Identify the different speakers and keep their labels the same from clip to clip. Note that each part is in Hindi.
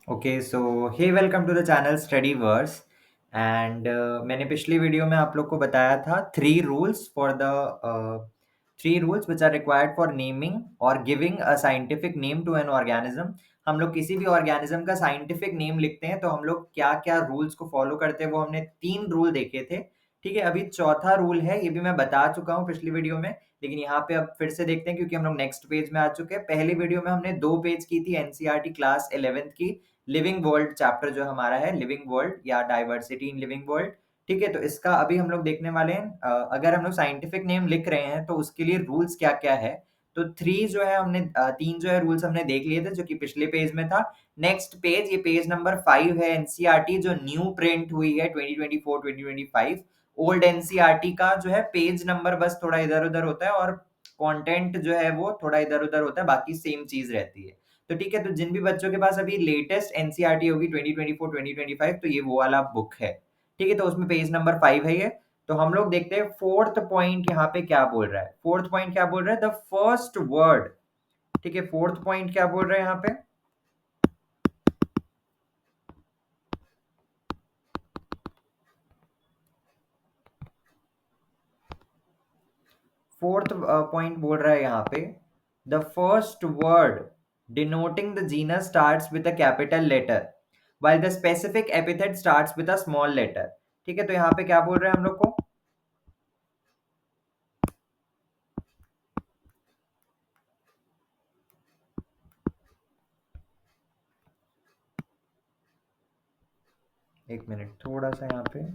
Speaker 1: Okay so hey welcome to the channel study verse and मैंने पिछली वीडियो में आप लोग को बताया था three rules which are required for naming और giving a scientific name to an organism. हम लोग किसी भी ऑर्गेनिज्म का साइंटिफिक नेम लिखते हैं तो हम लोग क्या क्या रूल्स को फॉलो करते हैं, वो हमने तीन रूल देखे थे। ठीक है, अभी चौथा रूल है, ये भी मैं बता चुका हूँ पिछली वीडियो में, लेकिन यहाँ पे अब फिर से देखते हैं क्योंकि हम लोग नेक्स्ट पेज में आ चुके हैं। पहली वीडियो में हमने 2 पेज की थी एनसीईआरटी क्लास 11th की, लिविंग वर्ल्ड चैप्टर जो हमारा है, लिविंग वर्ल्ड या डाइवर्सिटी इन लिविंग वर्ल्ड। ठीक है, तो इसका अभी हम लोग देखने वाले हैं। अगर हम लोग साइंटिफिक नेम लिख रहे हैं तो उसके लिए रूल्स क्या क्या है। तो थ्री जो है हमने तीन जो है रूल्स हमने देख लिए थे जो कि पिछले पेज में था। नेक्स्ट पेज, ये पेज नंबर 5 है एनसीईआरटी जो न्यू प्रिंट हुई है 2024 2025। ओल्ड एनसीईआरटी का जो है पेज नंबर बस थोड़ा इधर उधर होता है और कंटेंट जो है वो थोड़ा इधर उधर होता है, बाकी सेम चीज रहती है। तो ठीक है, तो जिन भी बच्चों के पास अभी लेटेस्ट एनसीईआरटी होगी 2024 2025, तो ये वो वाला बुक है। ठीक है, तो उसमें पेज नंबर 5 है ये। तो हम लोग देखते हैं फोर्थ पॉइंट यहाँ पे क्या बोल रहा है। फोर्थ पॉइंट क्या बोल रहा है, द फर्स्ट वर्ड। ठीक है, फोर्थ पॉइंट क्या बोल रहा है यहाँ पे। फोर्थ पॉइंट बोल रहा है यहाँ पे, the first word denoting the genus starts with a capital letter while the specific epithet starts with a small letter। ठीक है, तो यहाँ पे क्या बोल रहे हैं हम लोग को। एक मिनट, थोड़ा सा यहाँ पे।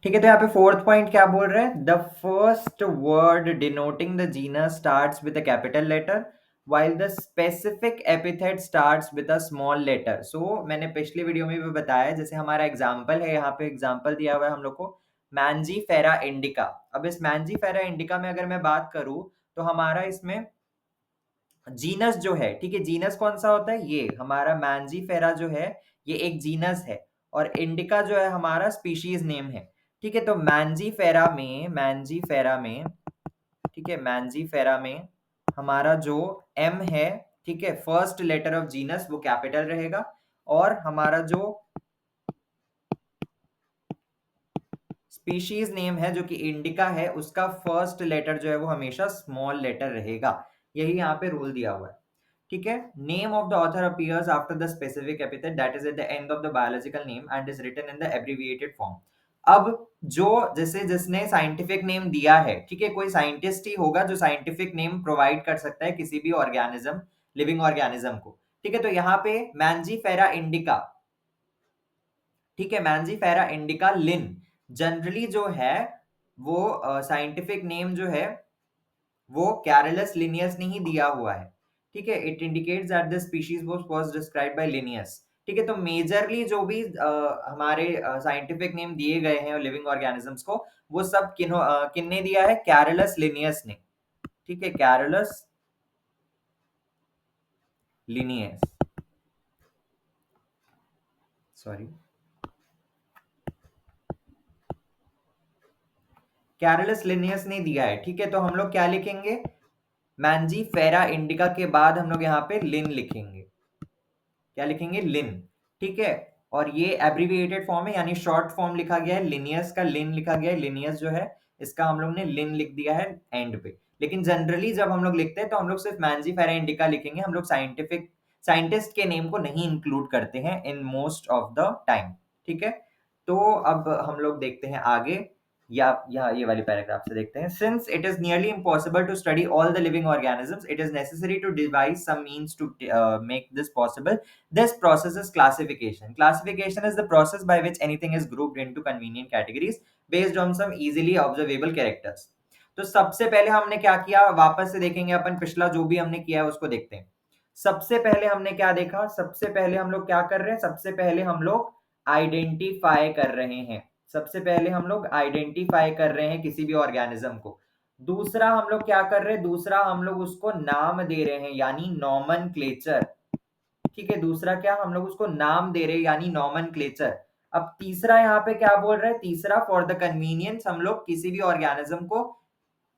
Speaker 1: ठीक है, तो यहाँ पे फोर्थ पॉइंट क्या बोल रहे हैं, the first word denoting the genus starts with a capital letter while the specific epithet starts with a small letter। so मैंने पिछली वीडियो में भी बताया, जैसे हमारा एग्जाम्पल है, यहाँ पे एग्जाम्पल दिया हुआ है हम लोग को, मैंजी फेरा इंडिका। अब इस मैंजी फेरा इंडिका में अगर मैं बात करूं तो हमारा इसमें जीनस जो है, ठीक है, जीनस कौन सा होता है, ये हमारा मैंजी फेरा जो है ये एक जीनस है, और इंडिका जो है हमारा स्पीशीज नेम है। ठीक है, तो मैंजी फेरा में ठीक है, मैंजी फेरा में हमारा जो एम है, ठीक है, फर्स्ट लेटर ऑफ जीनस वो कैपिटल रहेगा, और हमारा जो स्पीशीज नेम है जो कि इंडिका है उसका फर्स्ट लेटर जो है वो हमेशा स्मॉल लेटर रहेगा। यही यहाँ पे रूल दिया हुआ है। ठीक है, name of the author appears after the specific epithet that is at the end of the biological name and is written in the abbreviated form. अब जो जैसे जिसने साइंटिफिक नेम दिया है, ठीक है, कोई साइंटिस्ट ही होगा जो साइंटिफिक नेम प्रोवाइड कर सकता है किसी भी ऑर्गेनिज्म, लिविंग ऑर्गेनिज्म को। ठीक है, तो यहाँ पे मैंजी फेरा इंडिका, ठीक है, मैंजी फेरा इंडिका लिन जनरली जो है वो साइंटिफिक नेम जो है वो कैरलस लिनियस ने ही दिया हुआ है। ठीक है, it indicates that the species was first described bye Linnaeus. ठीक है, तो मेजरली जो भी हमारे साइंटिफिक नेम दिए गए हैं लिविंग ऑर्गेनिजम्स को, वो सब किन्ने दिया है, कैरलस लिनियस ने। ठीक है, Carlos Linnaeus, sorry, Carlos Linnaeus ने दिया है। ठीक है, तो हम लोग क्या लिखेंगे, मैंजी फेरा इंडिका के बाद हम लोग यहाँ पे लिन लिखेंगे। क्या लिखेंगे, लिन। ठीक है, और ये एब्रिविएटेड फॉर्म है, यानी शॉर्ट फॉर्म लिखा गया है, लिनियस का लिन लिखा गया है। लिनियस जो है इसका हम लोग ने लिन लिख दिया है एंड पे। लेकिन जनरली जब हम लोग लिखते हैं तो हम लोग सिर्फ मैंजी फेरा इंडिका लिखेंगे, हम लोग साइंटिस्ट के नेम को नहीं इंक्लूड करते हैं in most of the time. ठीक है, तो अब हम लोग देखते हैं आगे। या ये वाली पैराग्राफ से देखते हैं। Since it is nearly impossible to study all the living organisms, it is necessary to devise some means to make this possible. This process is classification. Classification is the process by which anything is grouped into convenient categories based on some easily observable characters. तो सबसे पहले हमने क्या किया, वापस से देखेंगे अपन, पिछला जो भी हमने किया है उसको देखते हैं। सबसे पहले हमने क्या देखा, सबसे पहले हम लोग क्या कर रहे हैं, सबसे पहले हम लोग आइडेंटिफाई कर रहे हैं। सबसे पहले हम लोग आइडेंटिफाई कर रहे हैं किसी भी ऑर्गेनिज्म को। दूसरा हम लोग क्या कर रहे हैं, दूसरा हम लोग उसको नाम दे रहे हैं, यानी नॉमनक्लेचर। ठीक है, दूसरा क्या, हम लोग उसको नाम दे रहे हैं यानी नॉमनक्लेचर। अब तीसरा यहाँ पे क्या बोल रहे हैं, तीसरा फॉर द कन्वीनियंस हम लोग किसी भी ऑर्गेनिज्म को,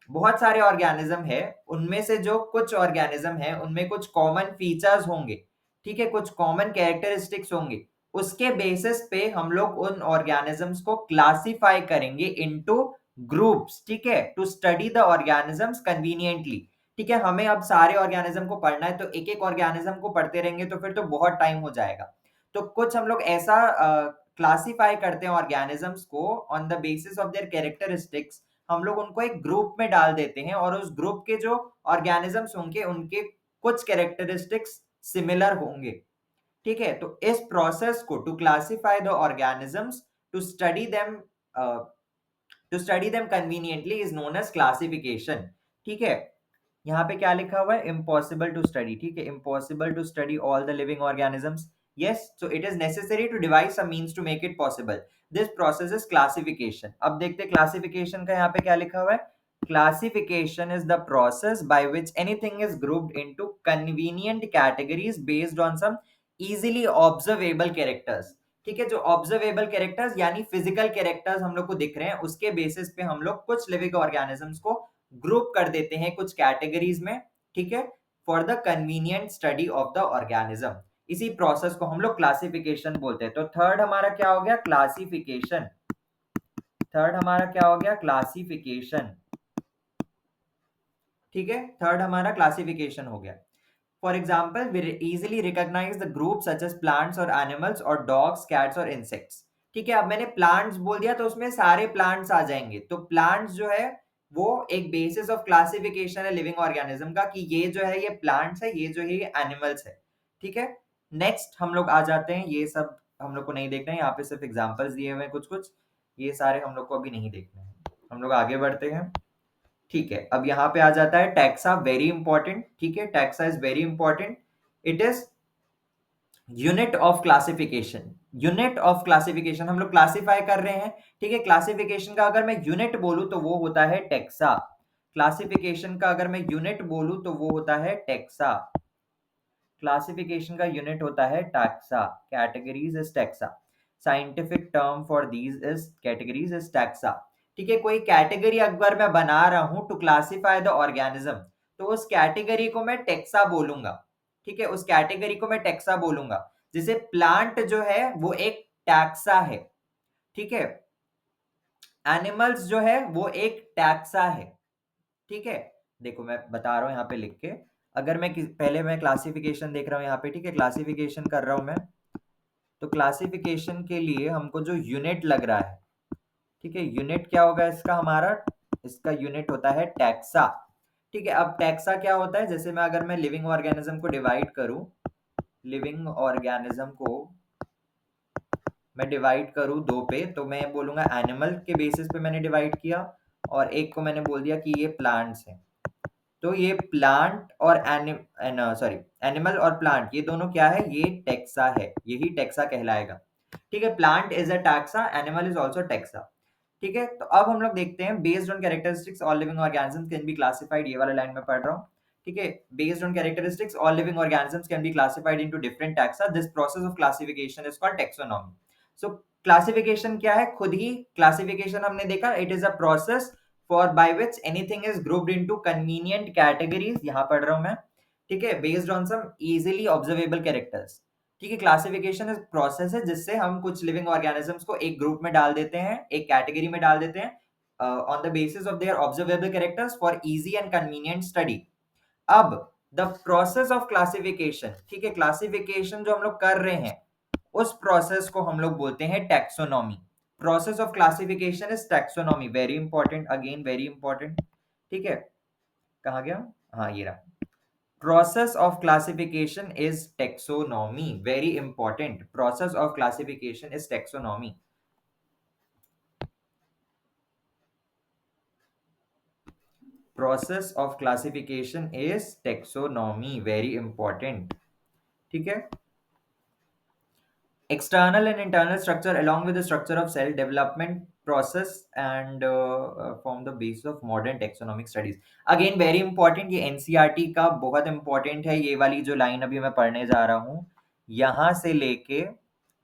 Speaker 1: बहुत सारे ऑर्गेनिज्म है, उनमें से जो कुछ ऑर्गेनिज्म है उनमें कुछ कॉमन फीचर्स होंगे, ठीक है, कुछ कॉमन कैरेक्टरिस्टिक्स होंगे, उसके बेसिस पे हम लोग उन ऑर्गेनिजम्स को क्लासिफाई करेंगे इनटू ग्रुप्स, ठीक है, to study the organisms conveniently. ठीक है, हमें अब सारे ऑर्गेनिज्म को पढ़ना है, तो एक एक ऑर्गेनिज्म को पढ़ते रहेंगे तो फिर तो बहुत टाइम हो जाएगा। तो कुछ हम लोग ऐसा क्लासिफाई करते हैं ऑर्गेनिजम्स को on the basis of their characteristics. हम लोग उनको एक ग्रुप में डाल देते हैं और उस ग्रुप के जो ऑर्गेनिजम्स होंगे उनके कुछ कैरेक्टरिस्टिक्स सिमिलर होंगे। ठीक है, तो इस प्रोसेस को to classify the organisms to study them conveniently is known as classification. ठीक है, यहाँ पे क्या लिखा हुआ है, इम्पॉसिबल टू स्टडी। ठीक है, impossible to study all the living organisms. Yes, so it is necessary to devise some means to make it possible. This process is classification. अब देखते हैं क्लासिफिकेशन का यहाँ पे क्या लिखा हुआ है। Classification is the process by which anything is grouped into convenient categories based on some easily observable characters. ठीक है, जो ऑब्जर्वेबल कैरेक्टर्स यानी फिजिकल कैरेक्टर्स हम लोग को दिख रहे हैं, उसके बेसिस पे हम लोग कुछ लिविंग ऑर्गेनिजम्स को ग्रुप कर देते हैं कुछ कैटेगरीज में। ठीक है, for the convenient study of the organism. इसी प्रोसेस को हम लोग क्लासिफिकेशन बोलते हैं। तो थर्ड हमारा क्या हो गया, क्लासिफिकेशन। थर्ड हमारा क्या हो गया, क्लासिफिकेशन। ठीक है, थर्ड हमारा क्लासिफिकेशन हो गया। For example, we easily recognise the group such as plants और एनिमल्स और डॉग्स, कैट्स और इंसेक्ट्स। ठीक है, अब मैंने प्लांट्स बोल दिया तो उसमें सारे प्लांट्स आ जाएंगे। तो प्लांट्स जो है वो एक बेसिस ऑफ क्लासिफिकेशन है लिविंग ऑर्गेनिज्म का, कि ये जो है ये प्लांट्स है, ये जो है ये एनिमल्स है। ठीक है, नेक्स्ट हम लोग आ जाते हैं, ये सब हम लोग को नहीं देखना है, यहाँ पे सिर्फ एग्जाम्पल्स दिए हुए हैं कुछ कुछ, ये सारे हम लोग को अभी नहीं देखने हैं। हम लोग आगे बढ़ते हैं। ठीक है, अब यहाँ पे आ जाता है टैक्सा, वेरी इंपॉर्टेंट। ठीक है, taxa is very important. It is unit of classification. Unit of classification, हम लोग क्लासिफाई कर रहे हैं। ठीक है, क्लासिफिकेशन का अगर मैं यूनिट बोलूं तो वो होता है टैक्सा। क्लासिफिकेशन का अगर मैं यूनिट बोलूं तो वो होता है टैक्सा। क्लासिफिकेशन का यूनिट होता है taxa. Categories is taxa. Scientific term for these is categories is taxa. ठीक है, कोई कैटेगरी अगर मैं बना रहा हूं टू क्लासिफाई द ऑर्गेनिज्म, तो उस कैटेगरी को मैं टैक्सा बोलूंगा। ठीक है, उस कैटेगरी को मैं टैक्सा बोलूंगा। जैसे प्लांट जो है वो एक टैक्सा है। ठीक है, एनिमल्स जो है वो एक टैक्सा है। ठीक है, देखो मैं बता रहा हूं यहाँ पे लिख के, अगर मैं पहले मैं क्लासिफिकेशन देख रहा हूँ यहाँ पे। ठीक है, क्लासिफिकेशन कर रहा हूं मैं, तो क्लासिफिकेशन के लिए हमको जो यूनिट लग रहा है, ठीक है, यूनिट क्या होगा इसका हमारा, इसका यूनिट होता है टैक्सा। ठीक है, अब टैक्सा क्या होता है, जैसे मैं अगर मैं लिविंग ऑर्गेनिज्म को डिवाइड करूं, लिविंग ऑर्गेनिज्म को मैं डिवाइड करूं दो पे, तो मैं बोलूंगा एनिमल के बेसिस पे मैंने डिवाइड किया, और एक को मैंने बोल दिया कि ये प्लांट्स हैं। तो ये प्लांट और सॉरी, एनिमल और प्लांट, ये दोनों क्या है, ये टैक्सा है, यही टैक्सा कहलाएगा। ठीक है, plant is a taxa, animal is also taxa. ठीक है, तो अब हम लोग देखते हैं, based on characteristics all living organisms can be classified, ये वाला लाइन में पढ़ रहा हूँ। ठीक है, based on characteristics all living organisms can be classified into different taxa. This process of classification is called taxonomy. So classification क्या है, खुद ही क्लासिफिकेशन हमने देखा, it is a process for by which anything is grouped into convenient categories, यहां पढ़ रहा हूं मैं। ठीक है, based on some easily observable characters. ठीक है, क्लासिफिकेशन इज प्रोसेस है जिससे हम कुछ लिविंग ऑर्गेनिजम्स को एक ग्रुप में डाल देते हैं, एक कैटेगरी में डाल देते हैं on the basis of their observable characters for easy and convenient study. अब द प्रोसेस ऑफ क्लासिफिकेशन, ठीक है, क्लासिफिकेशन जो हम लोग कर रहे हैं उस प्रोसेस को हम लोग बोलते हैं taxonomy. Process of classification is taxonomy, very important, again very important. ठीक है, कहा गया, हाँ ये रहा। Process of classification is taxonomy, very important, process of classification is taxonomy. Process of classification is taxonomy, very important. ठीक है, external and internal structure along with the structure of cell development process and form the basis of modern taxonomic studies। again very important, ये एनसीईआरटी का बहुत इंपॉर्टेंट है, ये वाली जो लाइन अभी मैं पढ़ने जा रहा हूँ, यहाँ से लेके,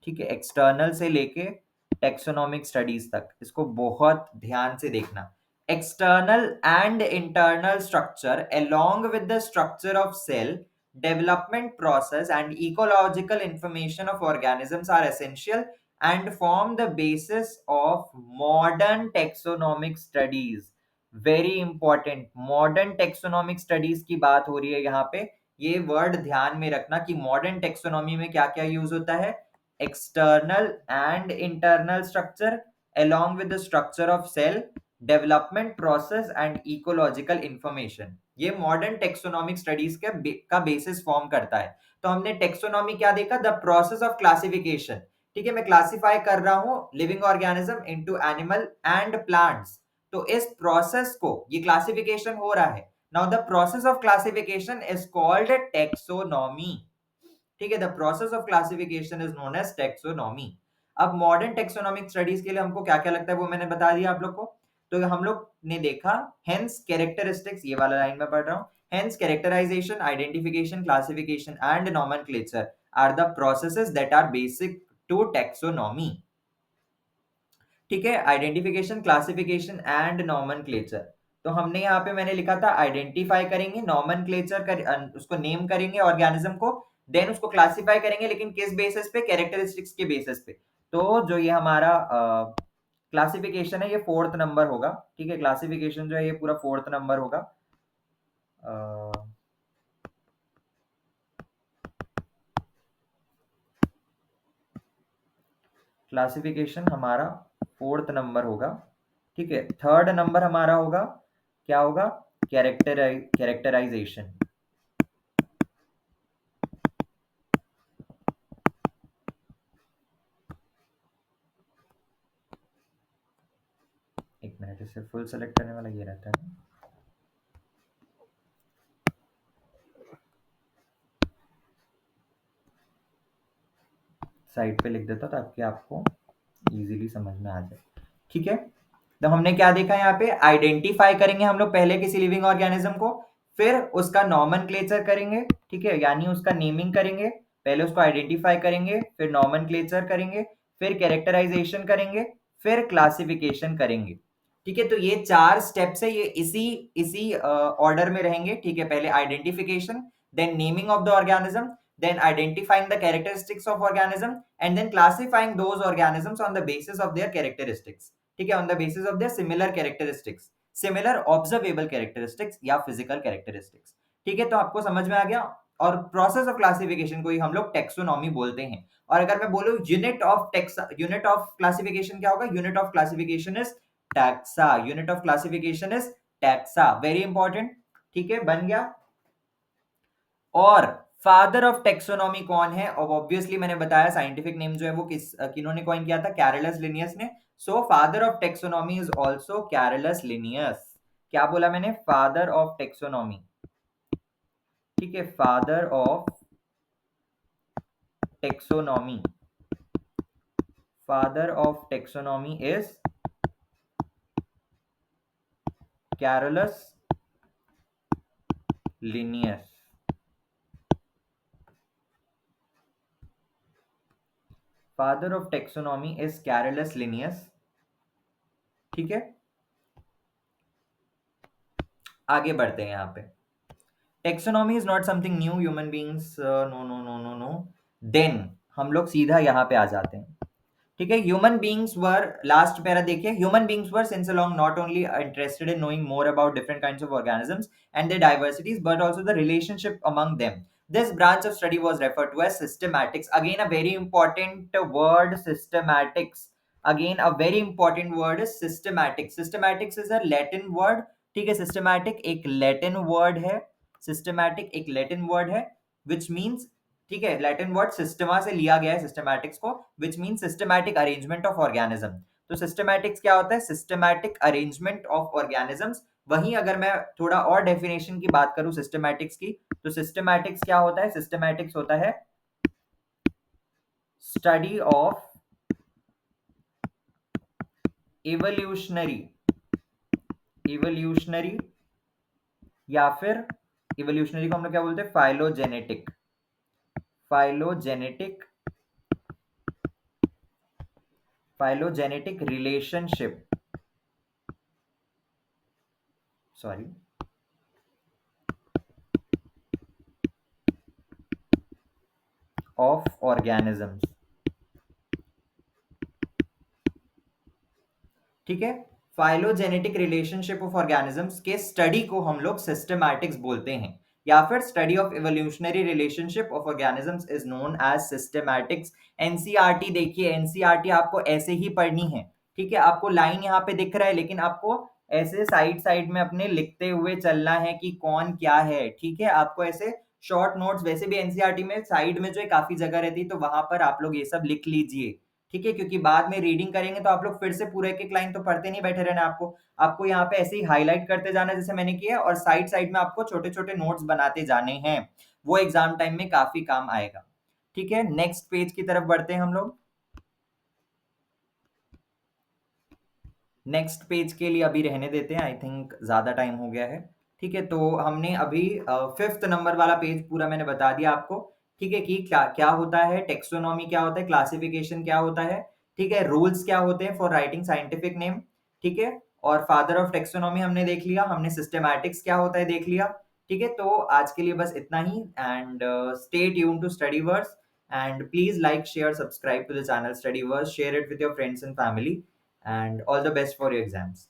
Speaker 1: ठीक है, एक्सटर्नल से लेके टेक्सोनॉमिक स्टडीज तक, इसको बहुत ध्यान से देखना। External and internal structure along with the structure of cell development process and ecological information of organisms are essential and form the basis of modern taxonomic studies। very important, modern taxonomic studies की बात हो रही है यहाँ पे, ये वर्ड ध्यान में रखना कि मॉडर्न टेक्सोनॉमी में क्या क्या यूज होता है। External and internal structure along with the structure of cell development process and ecological information, ये मॉडर्न टेक्सोनॉमिक स्टडीज का बेसिस फॉर्म करता है। तो हमने टेक्सोनॉमी क्या देखा, द प्रोसेस ऑफ क्लासिफिकेशन। ठीक है, मैं क्लासिफाई कर रहा हूं living organism into animal and plants, तो इस प्रोसेस को, ये क्लासिफिकेशन हो रहा है। Now the process of classification is called taxonomy. ठीक है, the process of classification is known as taxonomy. अब मॉडर्न टेक्सोनॉमिक स्टडीज के लिए हमको क्या क्या लगता है वो मैंने बता दिया आप लोग को। तो हम लोग ने देखा, हेंस कैरेक्टरिस्टिक्स, ये वाला लाइन में पढ़ रहा हूं, hence characterisation, identification, classification and nomenclature are the processes that are basic to taxonomy. ठीक है, आइडेंटिफिकेशन, क्लासिफिकेशन एंड नोमेनक्लेचर। तो हमने यहाँ पे मैंने लिखा था आइडेंटिफाई करेंगे, नोमेनक्लेचर उसको नेम करेंगे ऑर्गेनिज्म को, देन उसको क्लासिफाई करेंगे, लेकिन किस बेसिस पे, कैरेक्टरिस्टिक्स के बेसिस पे। तो जो ये हमारा क्लासिफिकेशन है ये 4th नंबर होगा। ठीक है, क्लासिफिकेशन जो है ये पूरा 4th नंबर होगा। क्लासिफिकेशन हमारा 4th नंबर होगा। ठीक है, 3rd नंबर हमारा होगा, क्या होगा, कैरेक्टराइजेशन। एक मिनट, इसे फुल सेलेक्ट करने वाला ये रहता है। साइड पे लिख देता ताकि आपको इजीली समझ में आ जाए। ठीक है, तो हमने क्या देखा यहाँ पे, आइडेंटिफाई करेंगे हम लोग पहले किसी लिविंग ऑर्गेनिज्म को, फिर उसका नॉमेनक्लेचर करेंगे। ठीक है, यानी उसका नेमिंग करेंगे, पहले उसको आइडेंटिफाई करेंगे, फिर नॉमेनक्लेचर करेंगे, फिर कैरेक्टराइजेशन करेंगे, फिर क्लासिफिकेशन करेंगे। ठीक है, तो ये 4 स्टेप्स है, ये इसी इसी ऑर्डर में रहेंगे। ठीक है, पहले identification, then naming of the organism, then identifying the characteristics of organism and then classifying those organisms on the basis of their characteristics। ठीक है, on the basis of their similar characteristics, similar observable characteristics या physical characteristics। ठीक है, तो आपको समझ में आ गया। और प्रोसेस ऑफ क्लासिफिकेशन को ही हम लोग टेक्सोनॉमी बोलते हैं। और अगर मैं बोलूं यूनिट ऑफ क्लासिफिकेशन क्या होगा, unit of classification is taxa, unit of classification is taxa, very important. ठीक है, बन गया। और फादर ऑफ टेक्सोनॉमी कौन है, और ऑब्वियसली मैंने बताया साइंटिफिक नेम जो है वो किन्होंने कॉइन किया था, कैरोलस लिनियस ने। So father of taxonomy is also Carolus Linnaeus. क्या बोला मैंने, फादर ऑफ टेक्सोनॉमी। ठीक है, father of taxonomy, father of taxonomy is Carolus Linnaeus. Father of taxonomy is Carolus Linnaeus. ठीक है, आगे बढ़ते हैं यहाँ पे। Taxonomy is not something new, human beings, no no no no no. Then हम लोग सीधा यहाँ पे आ जाते हैं। ठीक है, ह्यूमन बींग्स वर, लास्ट पैरा देखिए, human beings were since along not only interested in knowing more about different kinds of organisms and their diversities but also the relationship among them। This branch of study was referred to as systematics। Again a very important word, systematics। Again a very important word is systematic. Systematics is a Latin word, ठीक है। सिस्टमैटिक एक लैटिन वर्ड है, सिस्टमैटिक एक लैटिन वर्ड है विच मीन्स, ठीक है, लैटिन वर्ड सिस्टमा से लिया गया है सिस्टमैटिक्स को, which means systematic arrangement of organism. तो सिस्टमैटिक्स क्या होता है? Systematic arrangement of organisms. वहीं अगर मैं थोड़ा और डेफिनेशन की बात करूं सिस्टमैटिक्स की, तो सिस्टमैटिक्स क्या होता है? सिस्टमैटिक्स होता है स्टडी ऑफ इवोल्यूशनरी, इवोल्यूशनरी या फिर इवोल्यूशनरी को हम लोग क्या बोलते हैं? Phylogenetic, phylogenetic, phylogenetic relationship, sorry, of organisms, ठीक है। फाइलोजेनेटिक रिलेशनशिप ऑफ ऑर्गेनिजम्स के स्टडी को हम लोग सिस्टमैटिक्स बोलते हैं, या फिर study of evolutionary relationship of organisms is known as systematics. NCERT देखिए, एनसीईआरटी आपको ऐसे ही पढ़नी है, ठीक है। आपको लाइन यहाँ पे दिख रहा है, लेकिन आपको ऐसे साइड साइड में अपने लिखते हुए चलना है कि कौन क्या है, ठीक है। आपको ऐसे शॉर्ट नोट्स, वैसे भी एनसीईआरटी में साइड में जो है काफी जगह रहती है, तो वहां पर आप लोग ये सब लिख लीजिए, ठीक है। क्योंकि बाद में रीडिंग करेंगे तो आप लोग फिर से पूरे एक एक लाइन तो पढ़ते नहीं बैठे रहना आपको। आपको यहाँ पे ऐसे ही हाईलाइट करते जाना जैसे मैंने किया, और साइड साइड में आपको छोटे छोटे नोट्स बनाते जाने हैं। वो एग्जाम टाइम में काफी काम आएगा, ठीक है। नेक्स्ट पेज की तरफ बढ़ते हैं हम लोग। नेक्स्ट पेज के लिए अभी रहने देते हैं, आई थिंक ज्यादा टाइम हो गया है, ठीक है। तो हमने अभी फिफ्थ नंबर वाला पेज पूरा मैंने बता दिया आपको, ठीक है, कि क्या क्या होता है, टेक्सोनॉमी क्या होता है, क्लासिफिकेशन क्या होता है, ठीक है, रूल्स क्या होते हैं फॉर राइटिंग साइंटिफिक नेम, ठीक है। और फादर ऑफ टेक्सोनॉमी हमने देख लिया, हमने सिस्टमैटिक्स क्या होता है देख लिया, ठीक है। तो आज के लिए बस इतना ही, and stay tune to study verse, and please like share subscribe to the channel study verse, share it with your friends and family, and all the best for your exams.